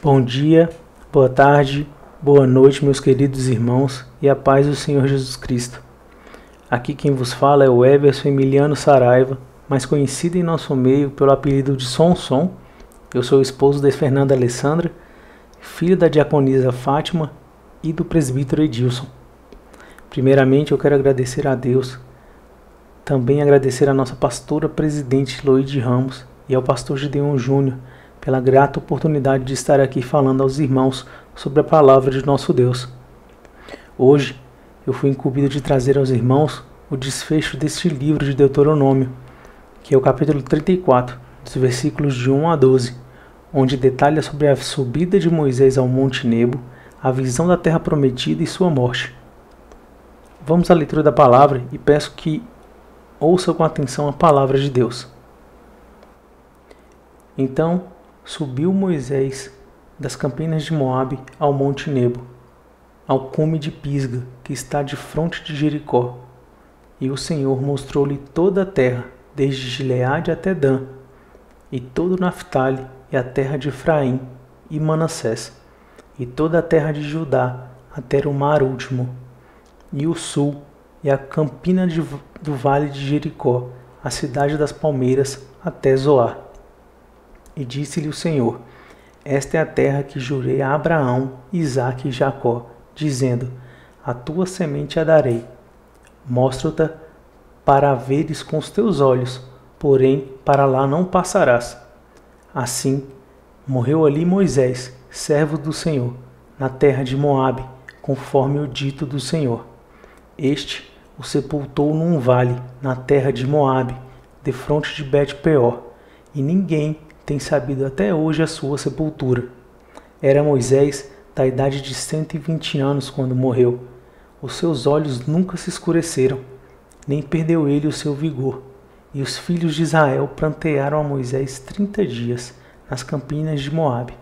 Bom dia, boa tarde, boa noite, meus queridos irmãos, e a paz do Senhor Jesus Cristo. Aqui quem vos fala é o Everson Emiliano Saraiva, mais conhecido em nosso meio pelo apelido de Sonson. Eu sou o esposo de Fernanda Alessandra, filho da diaconisa Fátima e do presbítero Edilson. Primeiramente eu quero agradecer a Deus, também agradecer a nossa pastora presidente Loide Ramos e ao pastor Gideon Júnior, pela grata oportunidade de estar aqui falando aos irmãos sobre a palavra de nosso Deus. Hoje, eu fui incumbido de trazer aos irmãos o desfecho deste livro de Deuteronômio, que é o capítulo 34, dos versículos de 1 a 12, onde detalha sobre a subida de Moisés ao Monte Nebo, a visão da terra prometida e sua morte. Vamos à leitura da palavra e peço que ouça com atenção a palavra de Deus. Então, subiu Moisés das campinas de Moabe ao Monte Nebo, ao cume de Pisga, que está defronte de Jericó. E o Senhor mostrou-lhe toda a terra, desde Gileade até Dan, e todo Naftali, e a terra de Efraim e Manassés, e toda a terra de Judá, até o mar último, e o sul, e a campina do vale de Jericó, a cidade das palmeiras, até Zoar. E disse-lhe o Senhor: esta é a terra que jurei a Abraão, Isaque e Jacó, dizendo: a tua semente a darei. Mostro-te para a veres com os teus olhos, porém para lá não passarás. Assim, morreu ali Moisés, servo do Senhor, na terra de Moabe, conforme o dito do Senhor. Este o sepultou num vale, na terra de Moabe, defronte de Bet-peor, e ninguém tem sabido até hoje a sua sepultura. Era Moisés da idade de 120 anos quando morreu. Os seus olhos nunca se escureceram, nem perdeu ele o seu vigor. E os filhos de Israel prantearam a Moisés 30 dias nas campinas de Moabe,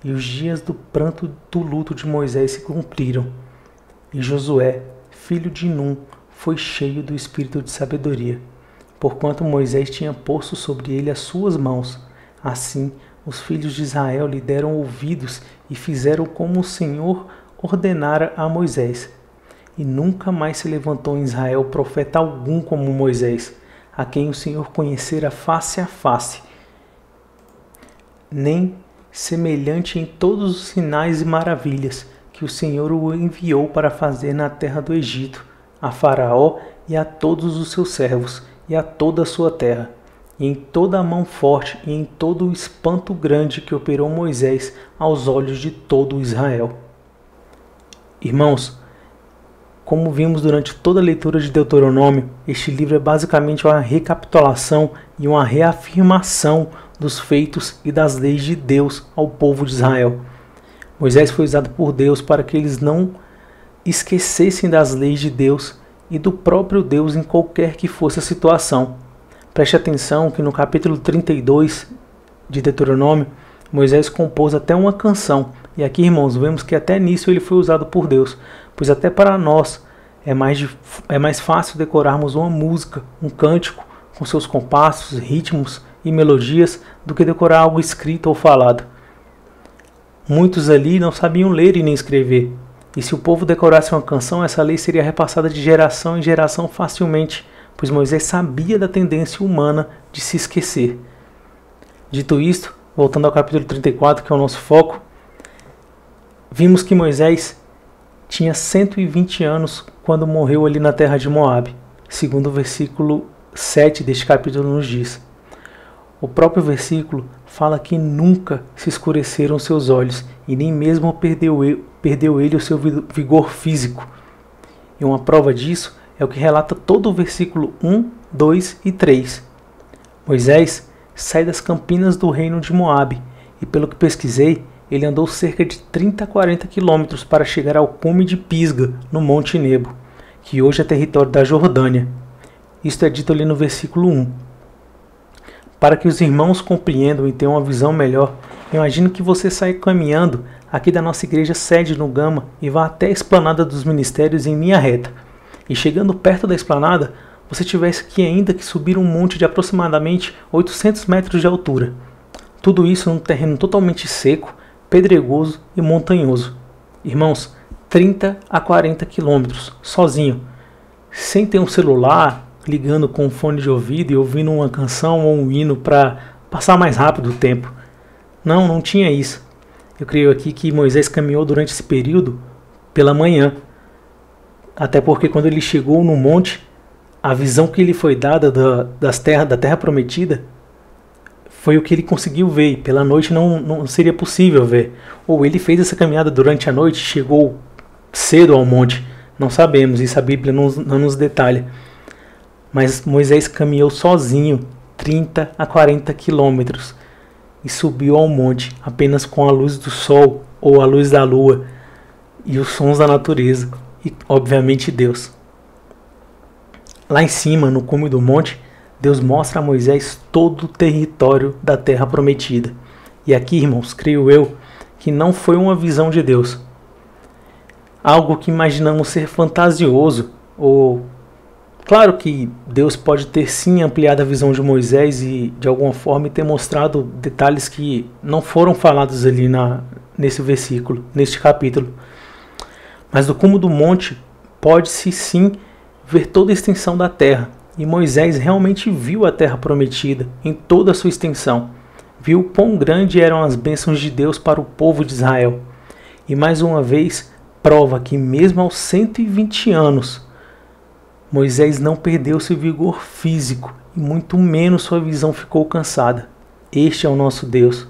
e os dias do pranto do luto de Moisés se cumpriram. E Josué, filho de Num, foi cheio do espírito de sabedoria, porquanto Moisés tinha posto sobre ele as suas mãos. Assim, os filhos de Israel lhe deram ouvidos e fizeram como o Senhor ordenara a Moisés. E nunca mais se levantou em Israel profeta algum como Moisés, a quem o Senhor conhecera face a face, nem semelhante em todos os sinais e maravilhas que o Senhor o enviou para fazer na terra do Egito, a Faraó e a todos os seus servos, e a toda a sua terra, e em toda a mão forte e em todo o espanto grande que operou Moisés aos olhos de todo Israel. Irmãos, como vimos durante toda a leitura de Deuteronômio, este livro é basicamente uma recapitulação e uma reafirmação dos feitos e das leis de Deus ao povo de Israel. Moisés foi usado por Deus para que eles não esquecessem das leis de Deus e do próprio Deus em qualquer que fosse a situação. Preste atenção que no capítulo 32 de Deuteronômio, Moisés compôs até uma canção. E aqui, irmãos, vemos que até nisso ele foi usado por Deus, pois até para nós é mais fácil decorarmos uma música, um cântico, com seus compassos, ritmos e melodias, do que decorar algo escrito ou falado. Muitos ali não sabiam ler e nem escrever, e se o povo decorasse uma canção, essa lei seria repassada de geração em geração facilmente, pois Moisés sabia da tendência humana de se esquecer. Dito isto, voltando ao capítulo 34, que é o nosso foco, vimos que Moisés tinha 120 anos quando morreu ali na terra de Moabe, segundo o versículo 7 deste capítulo nos diz. O próprio versículo fala que nunca se escureceram seus olhos e nem mesmo perdeu ele o seu vigor físico. E uma prova disso é o que relata todo o versículo 1, 2 e 3. Moisés sai das campinas do reino de Moabe e, pelo que pesquisei, ele andou cerca de 30 a 40 quilômetros para chegar ao cume de Pisga, no Monte Nebo, que hoje é território da Jordânia. Isto é dito ali no versículo 1. Para que os irmãos compreendam e tenham uma visão melhor, imagine que você saia caminhando aqui da nossa igreja sede no Gama e vá até a esplanada dos ministérios em linha reta. E chegando perto da esplanada, você tivesse ainda que subir um monte de aproximadamente 800 metros de altura. Tudo isso num terreno totalmente seco, pedregoso e montanhoso. Irmãos, 30 a 40 quilômetros, sozinho, sem ter um celular, ligando com um fone de ouvido e ouvindo uma canção ou um hino para passar mais rápido o tempo. Não tinha isso. Eu creio aqui que Moisés caminhou durante esse período pela manhã. Até porque quando ele chegou no monte, a visão que lhe foi dada da terra prometida foi o que ele conseguiu ver. E pela noite não seria possível ver. Ou ele fez essa caminhada durante a noite, chegou cedo ao monte. Não sabemos, isso a Bíblia não nos detalha. Mas Moisés caminhou sozinho 30 a 40 quilômetros e subiu ao monte apenas com a luz do sol ou a luz da lua e os sons da natureza e, obviamente, Deus. Lá em cima, no cume do monte, Deus mostra a Moisés todo o território da terra prometida. E aqui, irmãos, creio eu, que não foi uma visão de Deus. Algo que imaginamos ser fantasioso ou... Claro que Deus pode ter sim ampliado a visão de Moisés e de alguma forma ter mostrado detalhes que não foram falados ali nesse versículo, neste capítulo. Mas do cume do monte pode-se sim ver toda a extensão da terra. E Moisés realmente viu a terra prometida em toda a sua extensão. Viu quão grande eram as bênçãos de Deus para o povo de Israel. E mais uma vez prova que mesmo aos 120 anos, Moisés não perdeu seu vigor físico e muito menos sua visão ficou cansada. Este é o nosso Deus.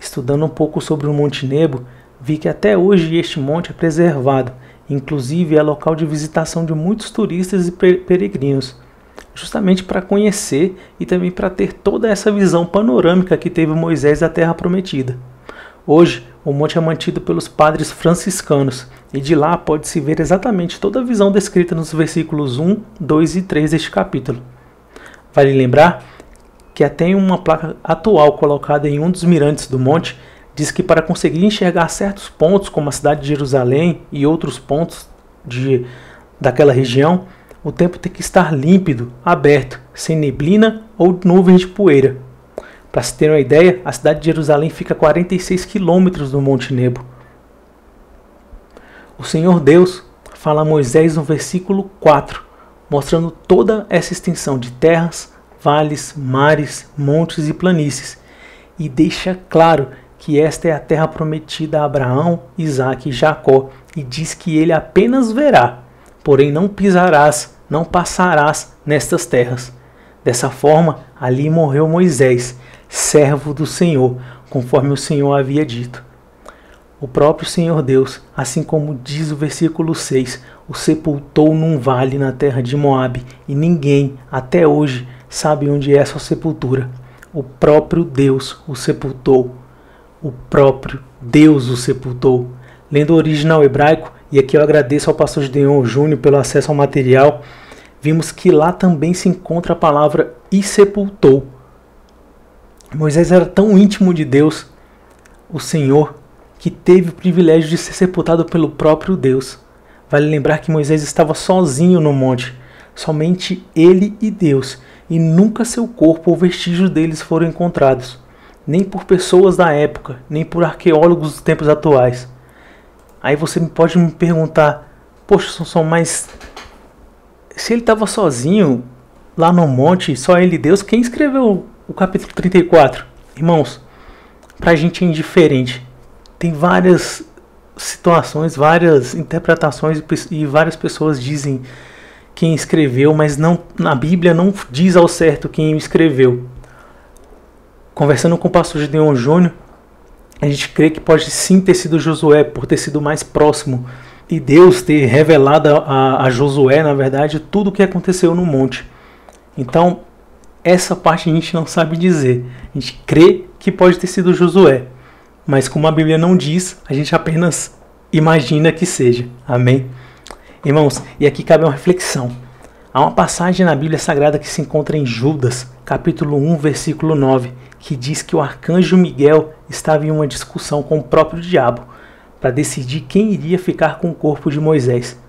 Estudando um pouco sobre o Monte Nebo, vi que até hoje este monte é preservado, inclusive é local de visitação de muitos turistas e peregrinos, justamente para conhecer e também para ter toda essa visão panorâmica que teve Moisés da Terra Prometida. Hoje, o monte é mantido pelos padres franciscanos e de lá pode-se ver exatamente toda a visão descrita nos versículos 1, 2 e 3 deste capítulo. Vale lembrar que até uma placa atual colocada em um dos mirantes do monte diz que para conseguir enxergar certos pontos, como a cidade de Jerusalém e outros pontos daquela região, o tempo tem que estar límpido, aberto, sem neblina ou nuvens de poeira. Para se ter uma ideia, a cidade de Jerusalém fica a 46 quilômetros do Monte Nebo. O Senhor Deus fala a Moisés no versículo 4, mostrando toda essa extensão de terras, vales, mares, montes e planícies, e deixa claro que esta é a terra prometida a Abraão, Isaque e Jacó, e diz que ele apenas verá, porém não pisarás, não passarás nestas terras. Dessa forma, ali morreu Moisés, servo do Senhor, conforme o Senhor havia dito. O próprio Senhor Deus, assim como diz o versículo 6, o sepultou num vale na terra de Moabe, e ninguém, até hoje, sabe onde é sua sepultura. O próprio Deus o sepultou. O próprio Deus o sepultou. Lendo o original hebraico, e aqui eu agradeço ao pastor Gideon Júnior pelo acesso ao material, vimos que lá também se encontra a palavra e sepultou. Moisés era tão íntimo de Deus, o Senhor, que teve o privilégio de ser sepultado pelo próprio Deus. Vale lembrar que Moisés estava sozinho no monte, somente ele e Deus, e nunca seu corpo ou vestígios deles foram encontrados, nem por pessoas da época, nem por arqueólogos dos tempos atuais. Aí você pode me perguntar, poxa, Sansão, mas se ele estava sozinho lá no monte, só ele e Deus, quem escreveu o capítulo 34? Irmãos, para a gente é indiferente. Tem várias situações, várias interpretações e várias pessoas dizem quem escreveu, mas na Bíblia não diz ao certo quem escreveu. Conversando com o pastor Gideon Júnior, a gente crê que pode sim ter sido Josué, por ter sido mais próximo, e Deus ter revelado a Josué, na verdade, tudo o que aconteceu no monte. Então, essa parte a gente não sabe dizer. A gente crê que pode ter sido Josué, mas como a Bíblia não diz, a gente apenas imagina que seja. Amém? Irmãos, e aqui cabe uma reflexão. Há uma passagem na Bíblia Sagrada que se encontra em Judas, capítulo 1, versículo 9, que diz que o arcanjo Miguel estava em uma discussão com o próprio diabo para decidir quem iria ficar com o corpo de Moisés.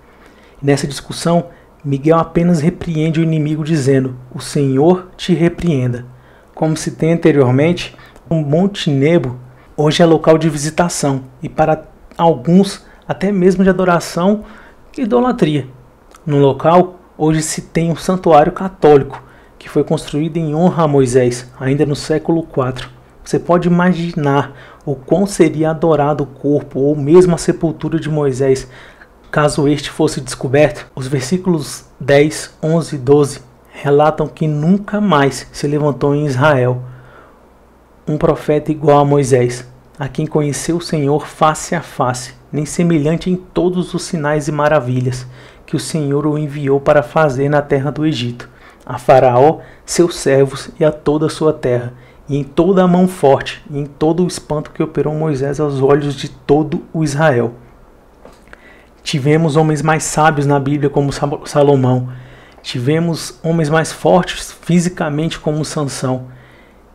E nessa discussão, Miguel apenas repreende o inimigo dizendo: "O Senhor te repreenda". Como citei anteriormente, o Monte Nebo Hoje é local de visitação e para alguns até mesmo de adoração e idolatria. No local, hoje se tem um santuário católico que foi construído em honra a Moisés, ainda no século IV. Você pode imaginar o quão seria adorado o corpo ou mesmo a sepultura de Moisés caso este fosse descoberto? Os versículos 10, 11 e 12 relatam que nunca mais se levantou em Israel um profeta igual a Moisés, a quem conheceu o Senhor face a face, nem semelhante em todos os sinais e maravilhas que o Senhor o enviou para fazer na terra do Egito, a Faraó, seus servos e a toda a sua terra, e em toda a mão forte, e em todo o espanto que operou Moisés aos olhos de todo o Israel. Tivemos homens mais sábios na Bíblia como Salomão, tivemos homens mais fortes fisicamente como Sansão,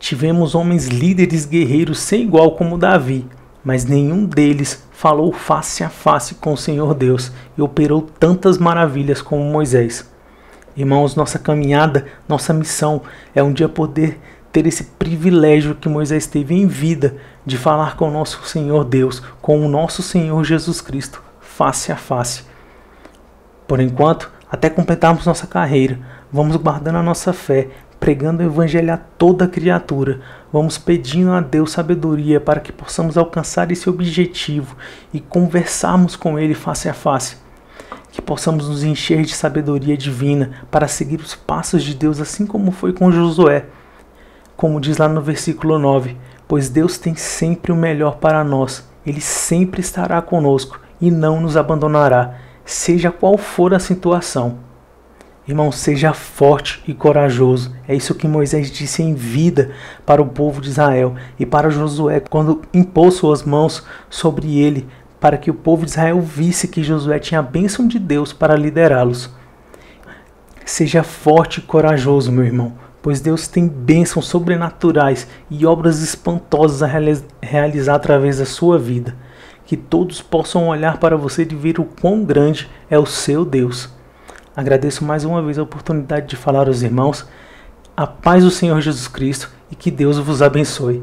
tivemos homens líderes guerreiros sem igual como Davi, mas nenhum deles falou face a face com o Senhor Deus e operou tantas maravilhas como Moisés. Irmãos, nossa caminhada, nossa missão é um dia poder ter esse privilégio que Moisés teve em vida de falar com o nosso Senhor Deus, com o nosso Senhor Jesus Cristo, face a face. Por enquanto, até completarmos nossa carreira, vamos guardando a nossa fé, pregando o Evangelho a toda criatura. Vamos pedindo a Deus sabedoria para que possamos alcançar esse objetivo e conversarmos com Ele face a face. Que possamos nos encher de sabedoria divina para seguir os passos de Deus, assim como foi com Josué. Como diz lá no versículo 9, pois Deus tem sempre o melhor para nós. Ele sempre estará conosco e não nos abandonará, seja qual for a situação. Irmão, seja forte e corajoso. É isso que Moisés disse em vida para o povo de Israel e para Josué quando impôs suas mãos sobre ele, para que o povo de Israel visse que Josué tinha a bênção de Deus para liderá-los. Seja forte e corajoso, meu irmão, pois Deus tem bênçãos sobrenaturais e obras espantosas a realizar através da sua vida. Que todos possam olhar para você e ver o quão grande é o seu Deus. Agradeço mais uma vez a oportunidade de falar aos irmãos. A paz do Senhor Jesus Cristo e que Deus vos abençoe.